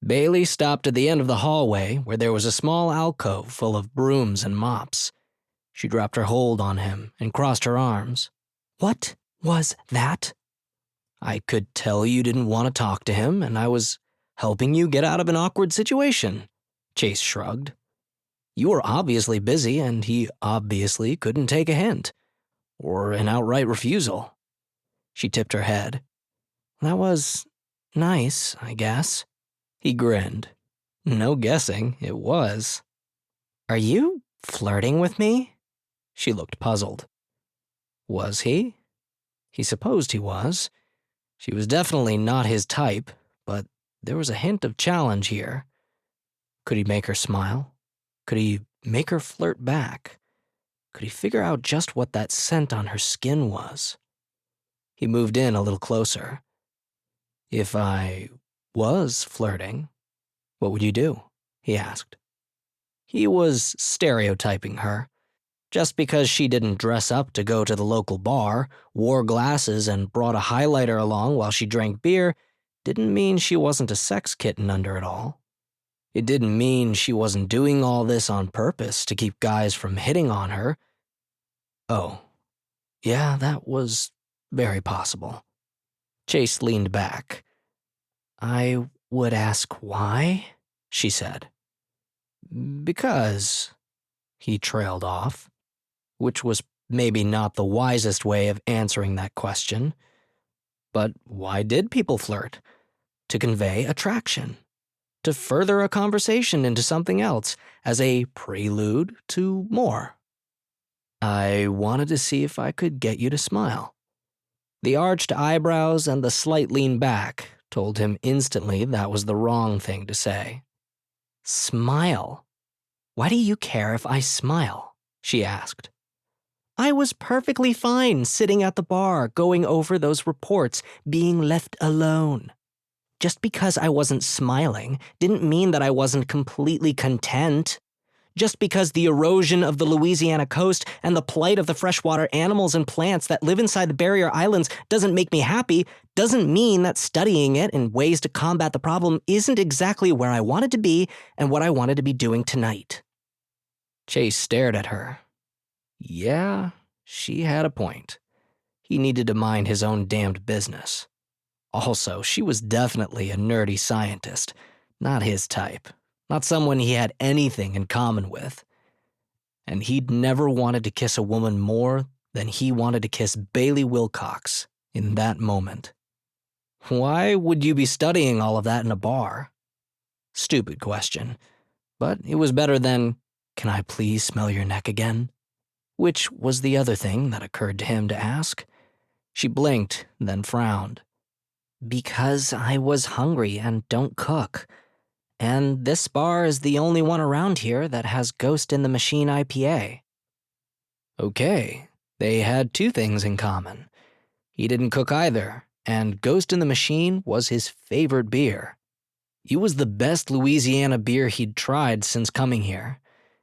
Bailey stopped at the end of the hallway where there was a small alcove full of brooms and mops. She dropped her hold on him and crossed her arms. "What was that?" "I could tell you didn't want to talk to him, and I was helping you get out of an awkward situation," Chase shrugged. "You were obviously busy, and he obviously couldn't take a hint. Or an outright refusal." She tipped her head. "That was nice, I guess." He grinned. "No guessing, it was." "Are you flirting with me?" She looked puzzled. Was he? He supposed he was. She was definitely not his type, but there was a hint of challenge here. Could he make her smile? Could he make her flirt back? Could he figure out just what that scent on her skin was? He moved in a little closer. "If I was flirting, what would you do?" he asked. He was stereotyping her. Just because she didn't dress up to go to the local bar, wore glasses, and brought a highlighter along while she drank beer, didn't mean she wasn't a sex kitten under it all. It didn't mean she wasn't doing all this on purpose to keep guys from hitting on her. Oh, yeah, that was very possible. Chase leaned back. "I would ask why," she said. "Because," he trailed off, which was maybe not the wisest way of answering that question. But why did people flirt? To convey attraction. To further a conversation into something else, as a prelude to more. "I wanted to see if I could get you to smile." The arched eyebrows and the slight lean back told him instantly that was the wrong thing to say. "Smile? Why do you care if I smile?" she asked. "I was perfectly fine sitting at the bar going over those reports, being left alone. Just because I wasn't smiling didn't mean that I wasn't completely content. Just because the erosion of the Louisiana coast and the plight of the freshwater animals and plants that live inside the barrier islands doesn't make me happy doesn't mean that studying it and ways to combat the problem isn't exactly where I wanted to be and what I wanted to be doing tonight." Chase stared at her. Yeah, she had a point. He needed to mind his own damned business. Also, she was definitely a nerdy scientist, not his type, not someone he had anything in common with. And he'd never wanted to kiss a woman more than he wanted to kiss Bailey Wilcox in that moment. Why would you be studying all of that in a bar? Stupid question, but it was better than, "Can I please smell your neck again?" Which was the other thing that occurred to him to ask. She blinked, then frowned. "Because I was hungry and don't cook. And this bar is the only one around here that has Ghost in the Machine IPA. Okay, they had two things in common. He didn't cook either, and Ghost in the Machine was his favorite beer. It was the best Louisiana beer he'd tried since coming here,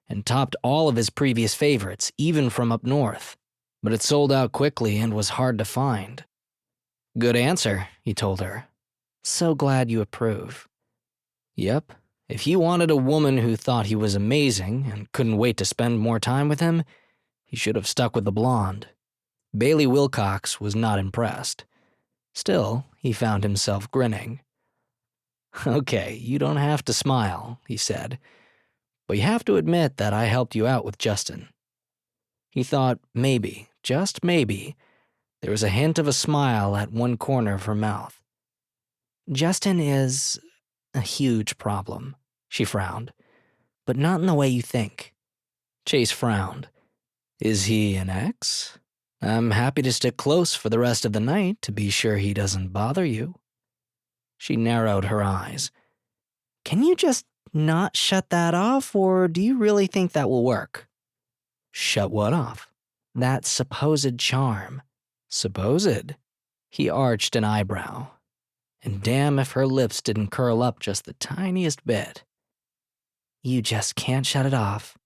and topped all of his previous favorites, even from up north. But it sold out quickly and was hard to find. Good answer, he told her. So glad you approve. Yep, if he wanted a woman who thought he was amazing and couldn't wait to spend more time with him, he should have stuck with the blonde. Bailey Wilcox was not impressed. Still, he found himself grinning. Okay, you don't have to smile, he said, but you have to admit that I helped you out with Justin. He thought maybe, just maybe, there was a hint of a smile at one corner of her mouth. Justin is a huge problem, she frowned, but not in the way you think. Chase frowned. Is he an ex? I'm happy to stick close for the rest of the night to be sure he doesn't bother you. She narrowed her eyes. Can you just not shut that off, or do you really think that will work? Shut what off? That supposed charm. Supposed? He arched an eyebrow. And damn if her lips didn't curl up just the tiniest bit. You just can't shut it off.